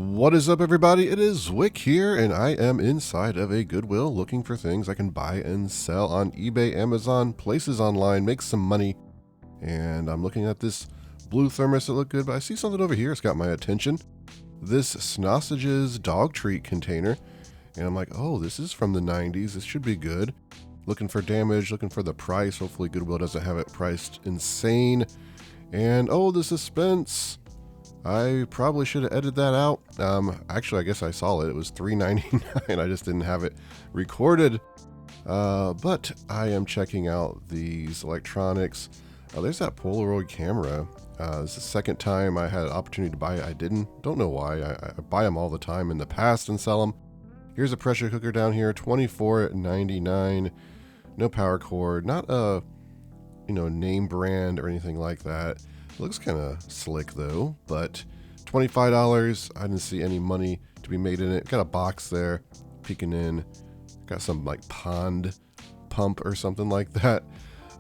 What is up, everybody? It is Wick here, and I am inside of a Goodwill looking for things I can buy and sell on eBay, Amazon, places online, make some money. And I'm looking at this blue thermos that looked good, but I see something over here. It's got my attention. This Snossage's dog treat container. And I'm like, oh, this is from the 90s. This should be good. Looking for damage, looking for the price. Hopefully Goodwill doesn't have it priced insane. And oh, the suspense. I probably should have edited that out. Actually, I guess I saw it. It was $3.99. I just didn't have it recorded. But I am checking out these electronics. There's that Polaroid camera. This is the second time I had an opportunity to buy it. I don't know why. I buy them all the time in the past and sell them. Here's a pressure cooker down here, $24.99. No power cord. Not a name brand or anything like that. It looks kind of slick though, but $25. I didn't see any money to be made in it. Got a box there, peeking in. Got some like pond pump or something like that.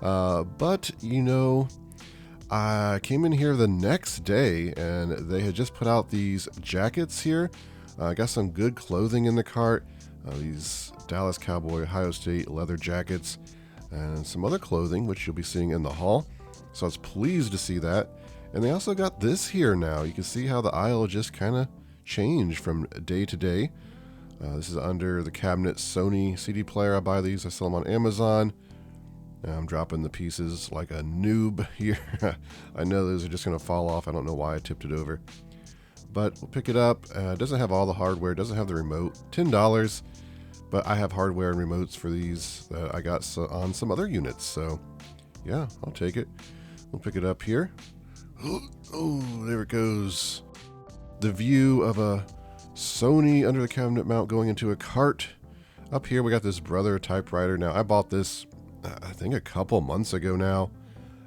But I came in here the next day and they had just put out these jackets here. I got some good clothing in the cart. These Dallas Cowboy Ohio State leather jackets and some other clothing, which you'll be seeing in the haul. So I was pleased to see that. And they also got this here now. You can see how the aisle just kind of changed from day to day. This is under the cabinet Sony CD player. I buy these. I sell them on Amazon. I'm dropping the pieces like a noob here. I know those are just going to fall off. I don't know why I tipped it over. But we'll pick it up. It doesn't have all the hardware. It doesn't have the remote. $10. But I have hardware and remotes for these that I got on some other units. So yeah, I'll take it. We'll pick it up here. Oh, there it goes. The view of a Sony under the cabinet mount going into a cart. Up here we got this Brother typewriter. Now I bought this I think a couple months ago now.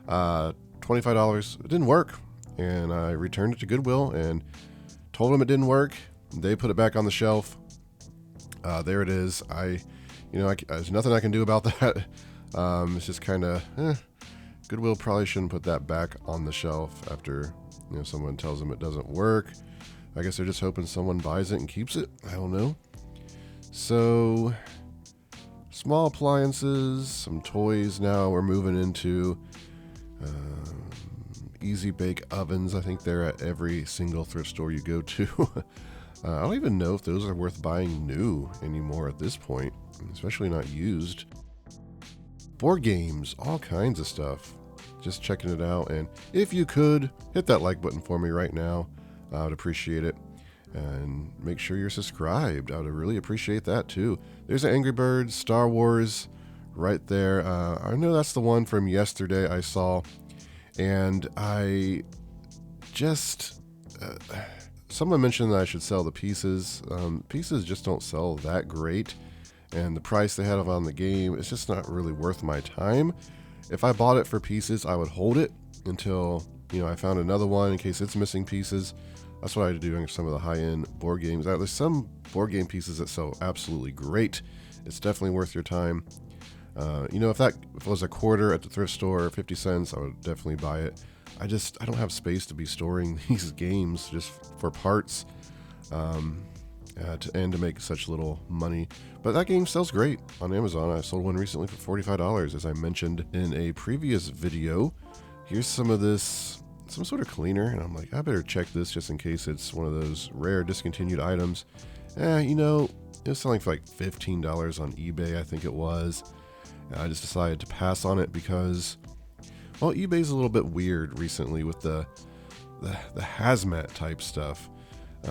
$25. It didn't work. And I returned it to Goodwill and told them it didn't work. They put it back on the shelf. There it is. There's nothing I can do about that. It's just kind of, Goodwill probably shouldn't put that back on the shelf after, someone tells them it doesn't work. I guess they're just hoping someone buys it and keeps it. I don't know. So, small appliances, some toys now. We're moving into easy bake ovens. I think they're at every single thrift store you go to. I don't even know if those are worth buying new anymore at this point, especially not used. Board games, all kinds of stuff. Just checking it out, and if you could, hit that like button for me right now. I would appreciate it. And make sure you're subscribed. I would really appreciate that too. There's an Angry Birds, Star Wars right there. I know that's the one from yesterday I saw. And I just... someone mentioned that I should sell the pieces. Pieces just don't sell that great. And the price they had on the game, it's just not really worth my time. If I bought it for pieces, I would hold it until, I found another one in case it's missing pieces. That's what I do in some of the high-end board games. There's some board game pieces that sell absolutely great. It's definitely worth your time. If it was a quarter at the thrift store or 50 cents, I would definitely buy it. I don't have space to be storing these games just for parts. And to make such little money. But that game sells great on Amazon. I sold one recently for $45, as I mentioned in a previous video. Here's some sort of cleaner, and I'm like, I better check this just in case it's one of those rare discontinued items. It was selling for like $15 on eBay, I think it was. And I just decided to pass on it because, well, eBay's a little bit weird recently with the hazmat type stuff.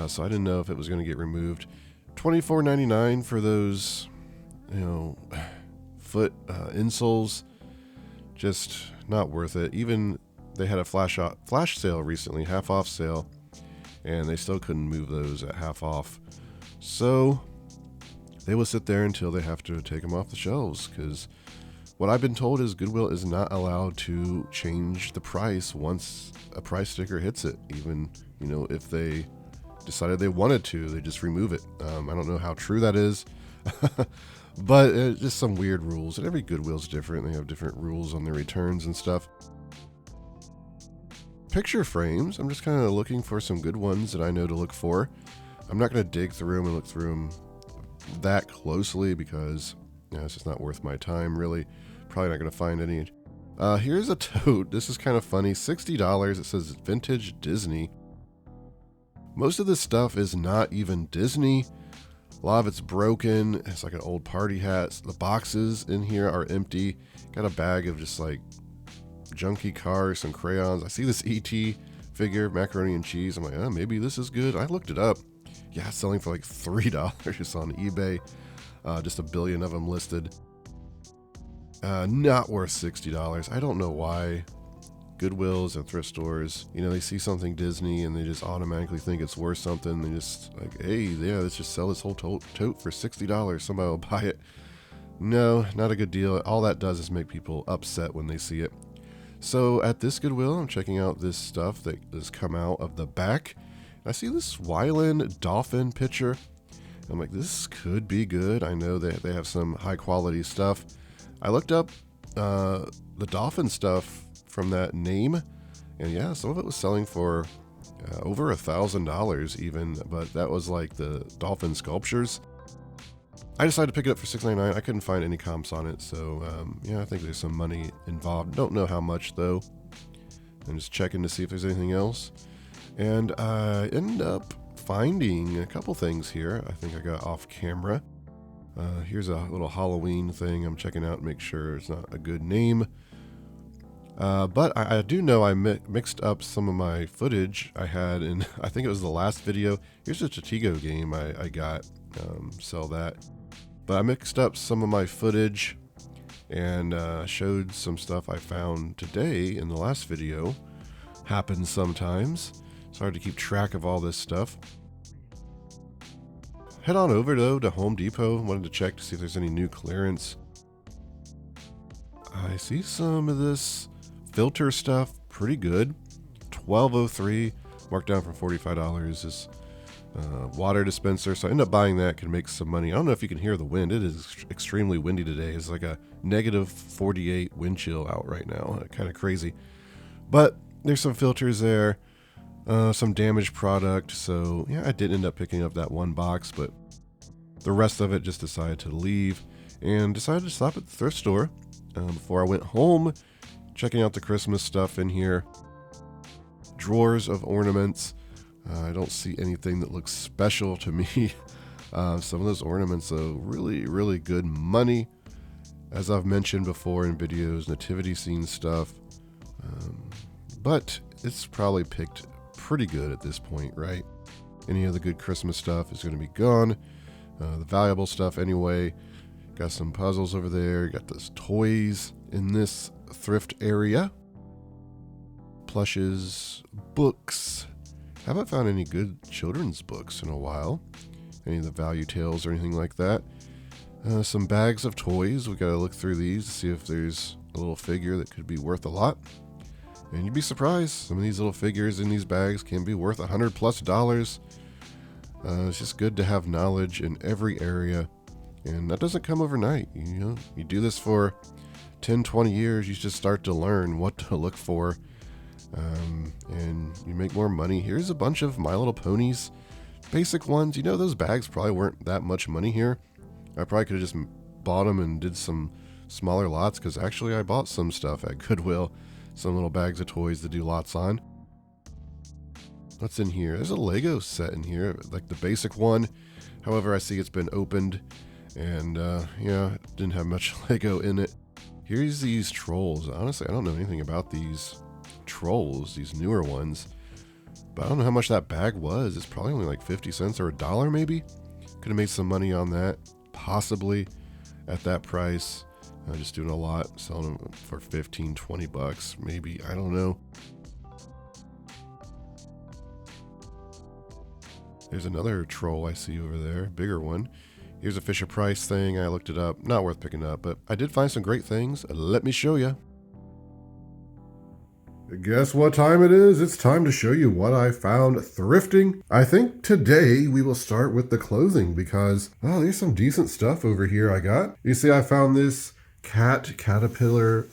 So I didn't know if it was going to get removed. $24.99 for those, foot insoles. Just not worth it. Even they had a flash sale recently, half off sale, and they still couldn't move those at half off. So they will sit there until they have to take them off the shelves, because what I've been told is Goodwill is not allowed to change the price once a price sticker hits it. Even, if they decided they wanted to, they just remove it. I don't know how true that is, but just some weird rules. And every Goodwill's different. They have different rules on their returns and stuff. Picture frames. I'm just kind of looking for some good ones that I know to look for. I'm not going to dig through them and look through them that closely because it's just not worth my time, really. Probably not going to find any. Here's a tote. This is kind of funny. $60. It says vintage Disney. Most of this stuff is not even Disney. A lot of it's broken. It's like an old party hat. The boxes in here are empty. Got a bag of just like junky cars, some crayons. I see this E.T. figure, macaroni and cheese. I'm like, oh, maybe this is good. I looked it up. Yeah, it's selling for like $3 on eBay. Just a billion of them listed. Not worth $60. I don't know why. Goodwills and thrift stores, they see something Disney and they just automatically think it's worth something. They just like, hey, yeah, let's just sell this whole tote for $60. Somebody will buy it. No, not a good deal. All that does is make people upset when they see it. So at this Goodwill, I'm checking out this stuff that has come out of the back. I see this Wyland dolphin picture. I'm like, this could be good. I know that they have some high quality stuff. I looked up the dolphin stuff from that name, and yeah, some of it was selling for over $1,000 even, but that was like the dolphin sculptures. I decided to pick it up for $6.99. I couldn't find any comps on it, so yeah, I think there's some money involved. Don't know how much though. I'm just checking to see if there's anything else, and I ended up finding a couple things here. I think I got off camera. Here's a little Halloween thing I'm checking out to make sure it's not a good name. But I do know I mixed up some of my footage I had in, I think it was the last video. Here's a Stratego game I got, sell that. But I mixed up some of my footage and showed some stuff I found today in the last video. Happens sometimes. It's hard to keep track of all this stuff. Head on over though to Home Depot. Wanted to check to see if there's any new clearance. I see some of this filter stuff, pretty good. $12.03, marked down from $45. This water dispenser, so I ended up buying that. Can make some money. I don't know if you can hear the wind. It is extremely windy today. It's like a negative 48 wind chill out right now. Kind of crazy. But there's some filters there, some damaged product. So yeah, I did end up picking up that one box, but the rest of it just decided to leave and decided to stop at the thrift store before I went home. Checking out the Christmas stuff in here. Drawers of ornaments. I don't see anything that looks special to me. Some of those ornaments, though, really, really good money. As I've mentioned before in videos, nativity scene stuff. But it's probably picked pretty good at this point, right? Any of the good Christmas stuff is going to be gone. The valuable stuff anyway. Got some puzzles over there. Got those toys in this thrift area. Plushes, books. Haven't found any good children's books in a while. Any of the value tales or anything like that. Some bags of toys. We gotta look through these to see if there's a little figure that could be worth a lot. And you'd be surprised. Some of these little figures in these bags can be worth $100+. It's just good to have knowledge in every area. And that doesn't come overnight. You do this for 10, 20 years, you just start to learn what to look for, and you make more money. Here's a bunch of My Little Ponies, basic ones. Those bags probably weren't that much money here. I probably could have just bought them and did some smaller lots, because actually I bought some stuff at Goodwill, some little bags of toys to do lots on. What's in here? There's a Lego set in here, like the basic one. However, I see it's been opened, and yeah, didn't have much Lego in it. Here's these trolls. Honestly, I don't know anything about these trolls, these newer ones. But I don't know how much that bag was. It's probably only like 50 cents or $1 maybe. Could have made some money on that, possibly, at that price. Just doing a lot, selling them for 15, 20 bucks, maybe. I don't know. There's another troll I see over there, bigger one. Here's a Fisher Price thing. I looked it up. Not worth picking up, but I did find some great things. Let me show you. Guess what time it is? It's time to show you what I found thrifting. I think today we will start with the clothing because, oh, there's some decent stuff over here I got. You see, I found this caterpillar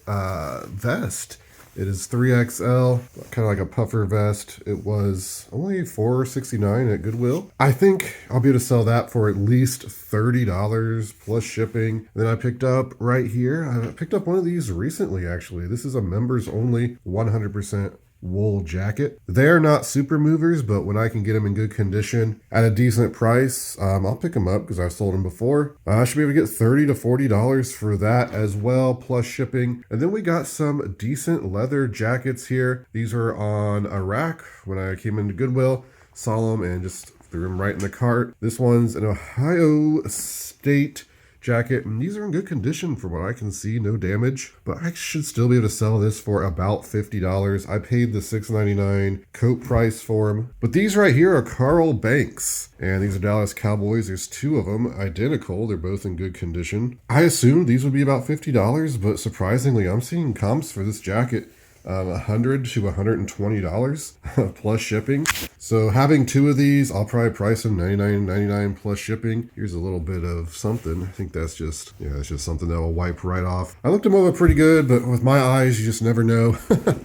vest. It is 3XL, kind of like a puffer vest. It was only $4.69 at Goodwill. I think I'll be able to sell that for at least $30 plus shipping. And then I picked up right here, I picked up one of these recently actually. This is a members only 100% wool jacket. They're not super movers, but when I can get them in good condition at a decent price, I'll pick them up because I've sold them before. I should be able to get $30 to $40 for that as well, plus shipping. And then we got some decent leather jackets here. These are on a rack when I came into Goodwill, saw them and just threw them right in the cart. This one's an Ohio State jacket, and these are in good condition from what I can see, no damage, but I should still be able to sell this for about $50. I paid the $6.99 coat price for them, but these right here are Carl Banks, and these are Dallas Cowboys. There's two of them, identical. They're both in good condition. I assumed these would be about $50, but surprisingly, I'm seeing comps for this jacket $100 to $120 plus shipping. So having two of these, I'll probably price them $99.99 plus shipping. Here's a little bit of something. I think that's just, yeah, it's just something that will wipe right off. I looked them over pretty good, but with my eyes, you just never know.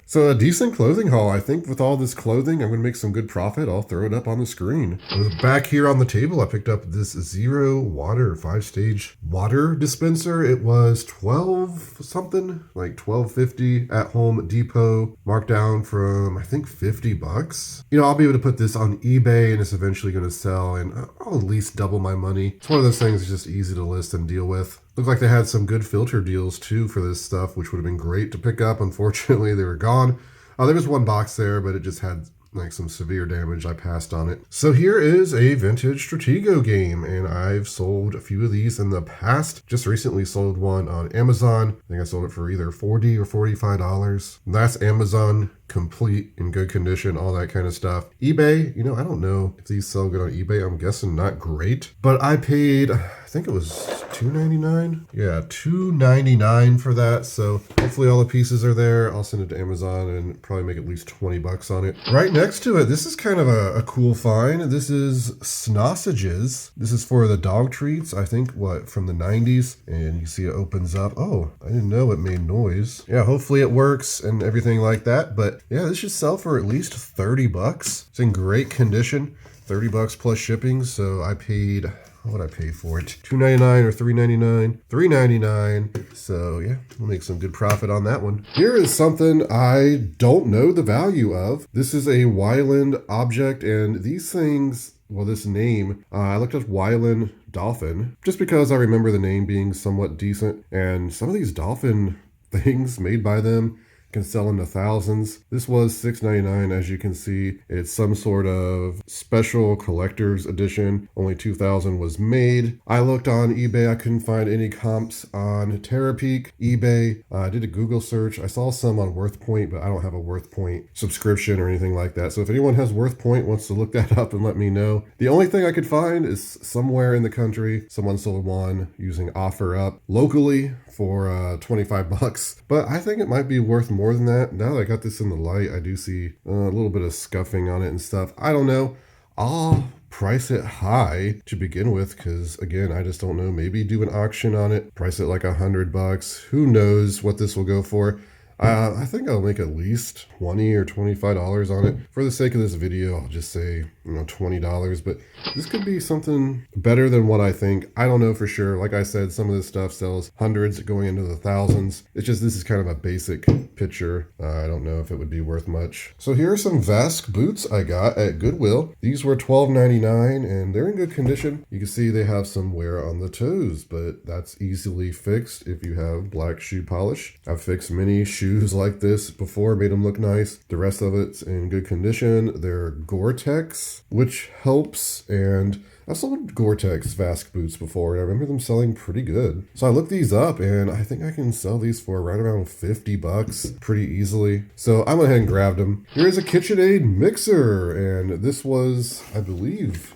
So a decent clothing haul. I think with all this clothing, I'm going to make some good profit. I'll throw it up on the screen. Back here on the table, I picked up this Zero Water 5-stage water dispenser. It was 12 something, like $12.50 at Home Depot, marked down from I think $50. You know, I'll be able to put this on eBay and it's eventually going to sell, and I'll at least double my money. It's one of those things that's just easy to list and deal with. Looked like they had some good filter deals too for this stuff, which would have been great to pick up. Unfortunately, they were gone. There was one box there, but it just had like some severe damage. I passed on it. So here is a vintage Stratego game, and I've sold a few of these in the past. Just recently sold one on Amazon. I think I sold it for either $40 or $45. That's Amazon, complete, in good condition, all that kind of stuff. eBay, you know, I don't know if these sell good on eBay. I'm guessing not great, but I paid, I think it was $2.99. Yeah, $2.99 for that. So hopefully all the pieces are there. I'll send it to Amazon and probably make at least $20 on it. Right next to it, this is kind of a cool find. This is Snossages. This is for the dog treats, I think, from the 90s. And you see it opens up. Oh, I didn't know it made noise. Yeah, hopefully it works and everything like that. But yeah, this should sell for at least $30. It's in great condition. $30 plus shipping. So I paid, what would I pay for it? $2.99 or $3.99? $3.99. So yeah, we'll make some good profit on that one. Here is something I don't know the value of. This is a Wyland object, and these things, well, this name, I looked up Wyland dolphin just because I remember the name being somewhat decent, and some of these dolphin things made by them can sell in the thousands. This was $6.99. As you can see, it's some sort of special collector's edition. Only 2,000 was made. I looked on eBay. I couldn't find any comps on Terapeak, eBay. I did a Google search. I saw some on WorthPoint, but I don't have a WorthPoint subscription or anything like that. So if anyone has WorthPoint, wants to look that up and let me know. The only thing I could find is somewhere in the country, someone sold one using OfferUp locally for $25. But I think it might be worth more than that. Now that I got this in the light, I do see a little bit of scuffing on it and stuff. I don't know. I'll price it high to begin with because, again, I just don't know. Maybe do an auction on it. Price it like $100. Who knows what this will go for? I think I'll make at least $20 or $25 on it. For the sake of this video, I'll just say, $20, but this could be something better than what I think. I don't know for sure. Like I said, some of this stuff sells hundreds going into the thousands. It's just, this is kind of a basic picture. I don't know if it would be worth much. So here are some Vask boots I got at Goodwill. These were $12.99 and they're in good condition. You can see they have some wear on the toes, but that's easily fixed if you have black shoe polish. I've fixed many shoes like this before, made them look nice. The rest of it's in good condition. They're Gore-Tex, which helps, and I've sold Gore-Tex Vask boots before, and I remember them selling pretty good. So I looked these up, and I think I can sell these for right around $50 pretty easily. So I went ahead and grabbed them. Here's a KitchenAid mixer, and this was, I believe,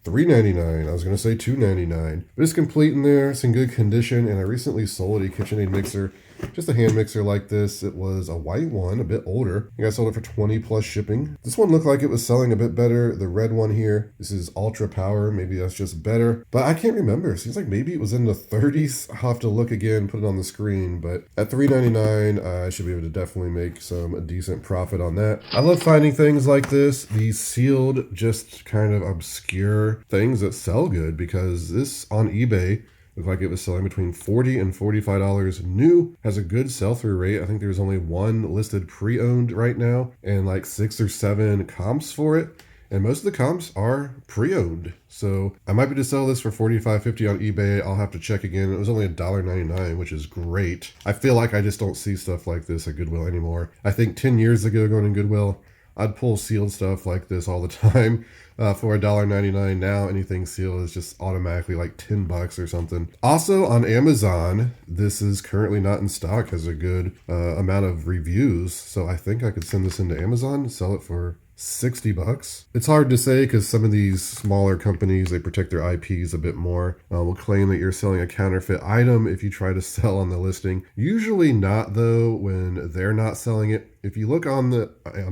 $3.99. I was going to say $2.99. But it's complete in there. It's in good condition, and I recently sold a KitchenAid mixer Just a hand mixer like this. It was a white one, a bit older. I think I sold it for 20 plus shipping. This one looked like it was selling a bit better. The red one here, this is ultra power. Maybe that's just better, but I can't remember. It seems like maybe it was in the 30s. I'll have to look again, put it on the screen, but at $3.99, I should be able to definitely make some decent profit on that. I love finding things like this, these sealed, just kind of obscure things that sell good, because this on eBay looked like it was selling between $40 and $45 new, has a good sell-through rate. I think there's only one listed pre-owned right now and like 6 or 7 comps for it. And most of the comps are pre-owned. So I might be to sell this for $45.50 on eBay. I'll have to check again. It was only $1.99, which is great. I feel like I just don't see stuff like this at Goodwill anymore. I think 10 years ago going to Goodwill, I'd pull sealed stuff like this all the time for $1.99. Now anything sealed is just automatically like $10 or something. Also on Amazon, this is currently not in stock, has a good amount of reviews. So I think I could send this into Amazon and sell it for $60. It's hard to say because some of these smaller companies, they protect their IPs a bit more. Will claim that you're selling a counterfeit item if you try to sell on the listing. Usually not though when they're not selling it. If you look on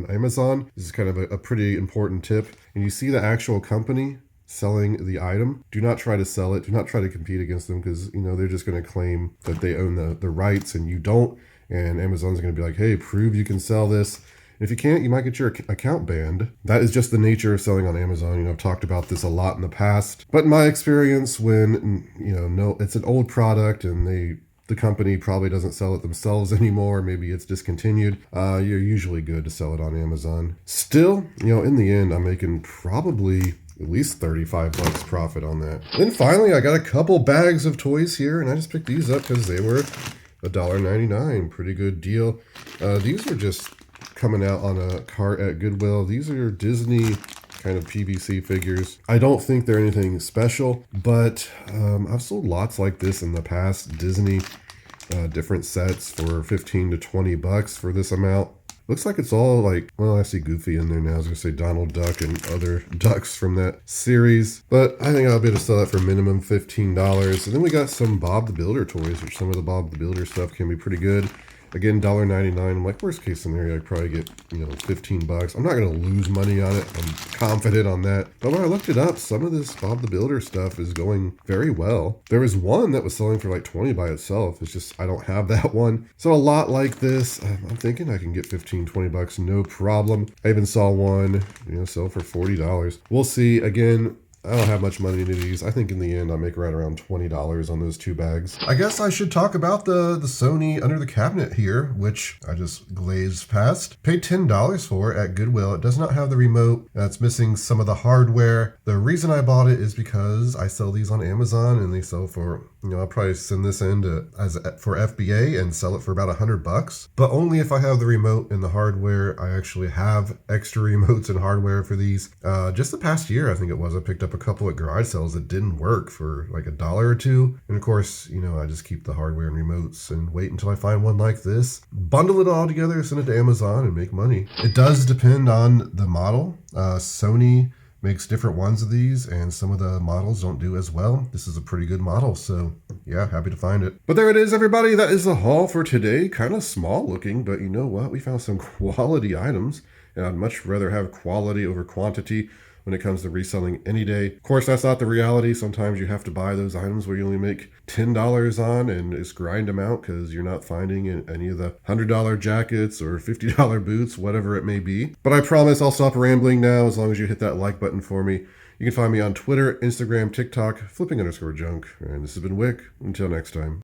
Amazon, this is kind of a pretty important tip, and you see the actual company selling the item, do not try to sell it. Do not try to compete against them, because they're just going to claim that they own the rights and you don't. And Amazon's going to be like, hey, prove you can sell this. If you can't, you might get your account banned. That is just the nature of selling on Amazon. I've talked about this a lot in the past. But in my experience, when it's an old product and the company probably doesn't sell it themselves anymore, maybe it's discontinued, you're usually good to sell it on Amazon. Still, in the end, I'm making probably at least $35 profit on that. Then finally, I got a couple bags of toys here, and I just picked these up because they were $1.99. Pretty good deal. These were just coming out on a cart at Goodwill. These are Disney kind of PVC figures. I don't think they're anything special, but I've sold lots like this in the past. Disney different sets for 15 to 20 bucks for this amount. Looks like it's all like, well, I see Goofy in there now. I was going to say Donald Duck and other ducks from that series. But I think I'll be able to sell that for minimum $15. And then we got some Bob the Builder toys, which some of the Bob the Builder stuff can be pretty good. Again, $1.99. Like worst case scenario, I'd probably get, $15. I'm not going to lose money on it. I'm confident on that. But when I looked it up, some of this Bob the Builder stuff is going very well. There was one that was selling for like 20 by itself. It's just, I don't have that one. So a lot like this, I'm thinking I can get 15, 20 bucks, no problem. I even saw one, sell for $40. We'll see. Again, I don't have much money into these. I think in the end, I'll make right around $20 on those 2 bags. I guess I should talk about the Sony under the cabinet here, which I just glazed past. Paid $10 for at Goodwill. It does not have the remote. It's missing some of the hardware. The reason I bought it is because I sell these on Amazon and they sell for, I'll probably send this in for FBA and sell it for about $100, but only if I have the remote and the hardware. I actually have extra remotes and hardware for these. Just the past year, I think it was, I picked up a couple at garage sales that didn't work for like $1 or $2. And of course, I just keep the hardware and remotes and wait until I find one like this, bundle it all together, send it to Amazon and make money. It does depend on the model. Sony makes different ones of these, and some of the models don't do as well. This is a pretty good model, so yeah, happy to find it. But there it is, everybody. That is the haul for today. Kind of small looking, but you know what? We found some quality items, and I'd much rather have quality over quantity when it comes to reselling any day. Of course, that's not the reality. Sometimes you have to buy those items where you only make $10 on and just grind them out because you're not finding any of the $100 jackets or $50 boots, whatever it may be. But I promise I'll stop rambling now as long as you hit that like button for me. You can find me on Twitter, Instagram, TikTok, flipping_junk. And this has been Wick. Until next time.